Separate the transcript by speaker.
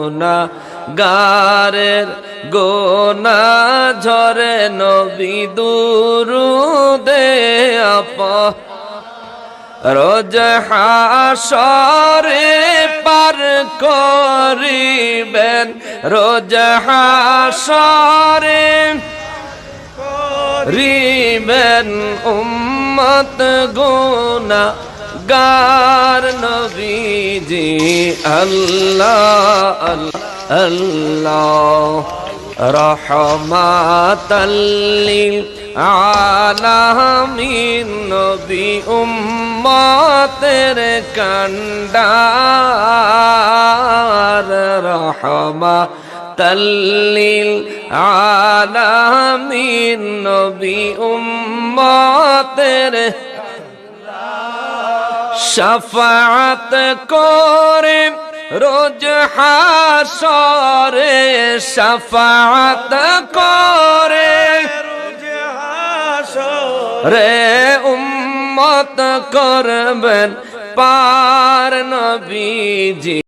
Speaker 1: গুনাহগারের গোনা ঝরে নবী দুরুদে আপন রোজ হাসরে পার করিবেন রোজ হাসরে করিবেন উম্মত গুনাহগার নবীজি আল্লাহ আল্লাহ রহমাতাল লিল আলামিন নবী উম্মতের কান্ডার রহমাতাল লিল আলামিন নবী উম্মতের শাফাআত করে রোজ হাসরে শাফাআত করে রোজ হাসরে উম্মত করবেন পার নবীজি